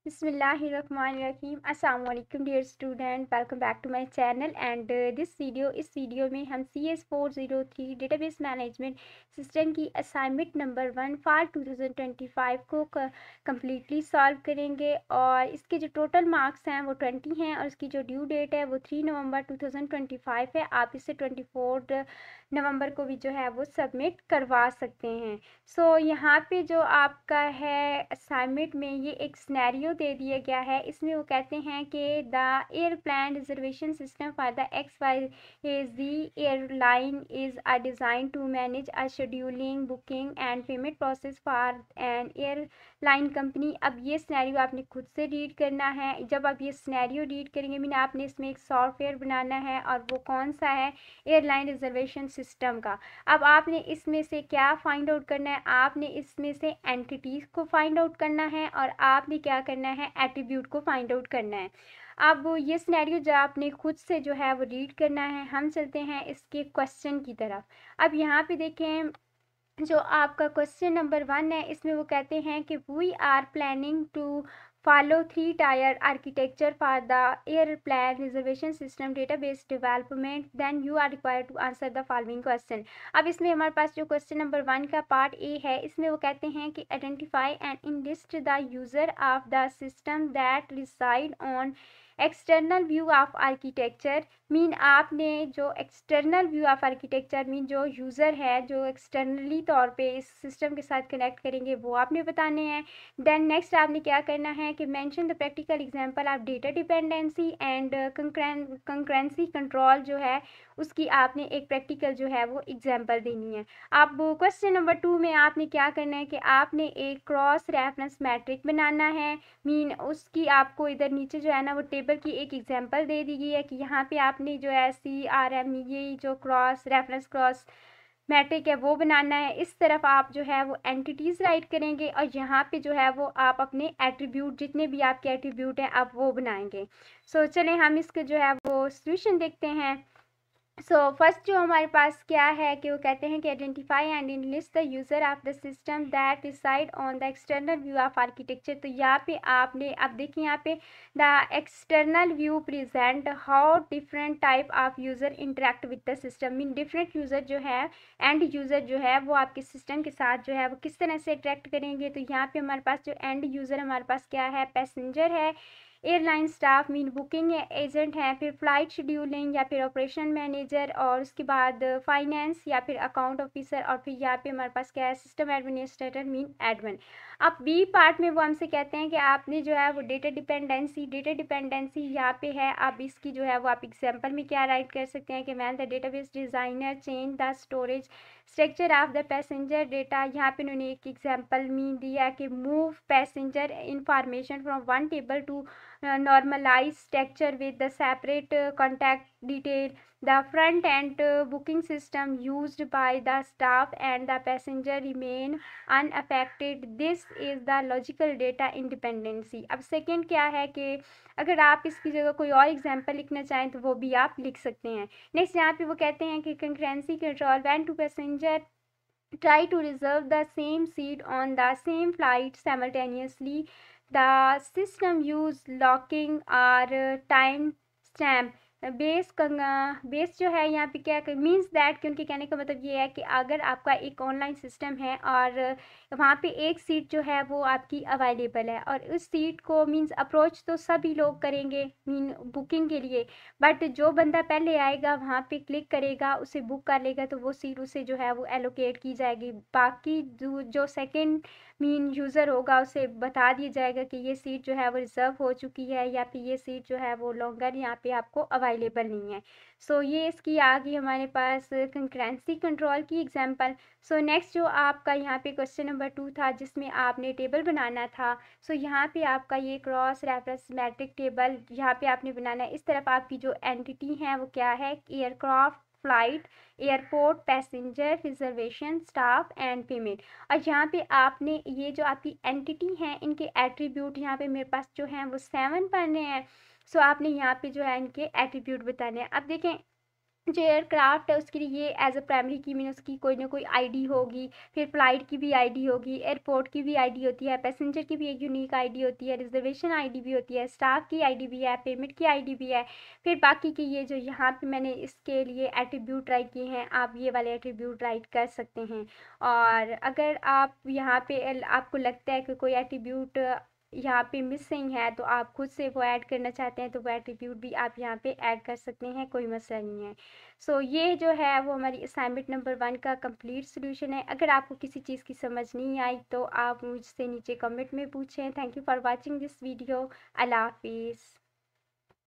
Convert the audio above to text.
बिस्मिल्लाहिर्रहमानिर्रहीम। अस्सलाम वालेकुम dear student, welcome back to my channel and इस वीडियो में हम CS403 डेटाबेस मैनेजमेंट सिस्टम की असाइनमेंट नंबर 1 फॉर 2025 को कम्प्लीटली सॉल्व करेंगे। और इसके जो टोटल मार्क्स हैं वो 20 हैं और इसकी जो ड्यू डेट है वो 3 नवंबर 2025 है। आप इसे 24 नवंबर को भी जो है वो सबमिट करवा सकते हैं। सो यहाँ पे जो आपका है असाइनमेंट में ये एक सिनेरियो दे दिया गया है। इसमें वो कहते हैं कि the airplane reservation system for the XYZ airline is a design to manage a scheduling booking and payment process for an airline company. अब ये सिनेरियो आपने खुद से रीड करना है। जब आप ये सिनेरियो रीड करेंगे मीन आपने इसमें एक सॉफ्टवेयर बनाना है और वो कौन सा है, एयरलाइन रिजर्वेशन सिस्टम का। अब आपने इसमें से क्या फाइंड आउट करना है, आपने इसमें से एंटिटीज़ को फाइंड आउट करना है और आपने क्या करना है, एट्रीब्यूट को फाइंड आउट करना है। अब ये सिनेरियो जो आपने खुद से जो है वो रीड करना है। हम चलते हैं इसके क्वेश्चन की तरफ। अब यहाँ पे देखें, जो आपका क्वेश्चन नंबर 1 है इसमें वो कहते हैं कि we are planning to follow 3-tier architecture for the airplane reservation system database development, then you are required to answer the following question। अब इसमें हमारे पास जो क्वेश्चन नंबर 1 का पार्ट ए है इसमें वो कहते हैं कि identify and enlist the user of the system that reside on external view of architecture. Mean आपने जो external view of architecture mean जो यूज़र है जो एक्सटर्नली तौर पे इस सिस्टम के साथ कनेक्ट करेंगे वो आपने बताने हैं। देन नेक्स्ट आपने क्या करना है कि mention the practical example of data dependency and concurrency control जो है उसकी आपने एक प्रैक्टिकल जो है वो एग्जांपल देनी है। अब क्वेश्चन नंबर 2 में आपने क्या करना है कि आपने एक क्रॉस रेफरेंस मैट्रिक बनाना है। मीन उसकी आपको इधर नीचे जो है ना वो टेबल की एक एग्जांपल दे दी गई है कि यहाँ पे आपने जो है CRM ये जो क्रॉस रेफरेंस क्रॉस मैट्रिक है वो बनाना है। इस तरफ आप जो है वो एंटिटीज़ राइट करेंगे और यहाँ पे जो है वो आप अपने एट्रीब्यूट जितने भी आपके एट्रीब्यूट हैं आप वो बनाएंगे। सो चलें हम इसके जो है वो सॉल्यूशन देखते हैं। फर्स्ट जो हमारे पास क्या है कि वो कहते हैं कि identify and enlist the user of the system that reside on the external view of architecture. तो यहाँ पे आपने अब देखिए यहाँ पे the external view present how different type of user interact with the system. Mean different user जो है एंड यूज़र जो है वो आपके सिस्टम के साथ जो है वो किस तरह से इंटरेक्ट करेंगे। तो यहाँ पे हमारे पास जो एंड यूज़र हमारे पास क्या है, पैसेंजर है, airline staff mean booking agent हैं, फिर फ्लाइट शेड्यूलिंग या फिर ऑपरेशन मैनेजर, और उसके बाद फाइनेंस या फिर अकाउंट ऑफिसर, और फिर यहाँ पे हमारे पास क्या है, सिस्टम एडमिनिस्ट्रेटर मीन एडमिन। अब बी पार्ट में वो हमसे कहते हैं कि आपने जो है वो डेटा डिपेंडेंसी यहाँ पे है। आप इसकी जो है वो आप एग्जाम्पल में क्या राइट कर सकते हैं कि man the database designer change the storage structure of the passenger data. यहाँ पे उन्होंने एक एग्जाम्पल मीन दिया कि move passenger information from one table to normalized structure with the separate contact detail. The front end booking system used by the staff and the passenger remain unaffected. This is the logical data independency। अब second क्या है कि अगर आप इसकी जगह कोई और एग्जाम्पल लिखना चाहें तो वो भी आप लिख सकते हैं। नेक्स्ट यहाँ पे वो कहते हैं कि concurrency control when two passenger try to reserve the same seat on the same flight simultaneously, the system use locking or time stamp base जो है यहाँ पे क्या मीन्स दैट कि उनके कहने का मतलब ये है कि अगर आपका एक ऑनलाइन सिस्टम है और वहाँ पे एक सीट जो है वो आपकी अवेलेबल है और उस सीट को मीन्स अप्रोच तो सभी लोग करेंगे मीन बुकिंग के लिए, बट जो बंदा पहले आएगा वहाँ पे क्लिक करेगा उसे बुक कर लेगा तो वो सीट उसे जो है वो एलोकेट की जाएगी। बाकी जो सेकंड मीन यूज़र होगा उसे बता दिया जाएगा कि ये सीट जो है वो रिज़र्व हो चुकी है या फिर ये सीट जो है वो लॉन्गर यहाँ पे आपको अवेलेबल नहीं है। ये इसकी आ गई हमारे पास कंकरेंसी कंट्रोल की एग्जांपल। नेक्स्ट जो आपका यहाँ पे क्वेश्चन नंबर 2 था जिसमें आपने टेबल बनाना था। यहाँ पे आपका ये क्रॉस रेफरेंस मैट्रिक टेबल यहाँ पे आपने बनाना है। इस तरफ आपकी जो एंटिटी है वो क्या है, aircraft, flight, airport, passenger, reservation, staff and payment. और यहाँ पे आपने ये जो आपकी एंटिटी हैं इनके एट्रीब्यूट यहाँ पे मेरे पास जो हैं वो 7 पढ़ने हैं। आपने यहाँ पे जो है इनके एट्रीब्यूट बताने हैं। अब देखें जो एयरक्राफ्ट है उसके लिए एज अ प्राइमरी की मीन उसकी कोई ना कोई आईडी होगी, फिर फ्लाइट की भी आईडी होगी, एयरपोर्ट की भी आईडी होती है, पैसेंजर की भी एक यूनिक आईडी होती है, रिजर्वेशन आईडी भी होती है, स्टाफ की आईडी भी है, पेमेंट की आईडी भी है। फिर बाकी की ये जो यहाँ पे मैंने इसके लिए एट्रीब्यूट राइट किए हैं, आप ये वाले एट्रीब्यूट राइट कर सकते हैं। और अगर आप यहाँ पे आपको लगता है कि कोई एट्रीब्यूट यहाँ पे मिसिंग है तो आप खुद से वो ऐड करना चाहते हैं तो वो एट्रीब्यूट भी आप यहाँ पे ऐड कर सकते हैं, कोई मसला नहीं है। सो ये जो है वो हमारी असाइनमेंट नंबर 1 का कंप्लीट सॉल्यूशन है। अगर आपको किसी चीज़ की समझ नहीं आई तो आप मुझसे नीचे कमेंट में पूछें। Thank you for watching this video. अल्लाह हाफिज़।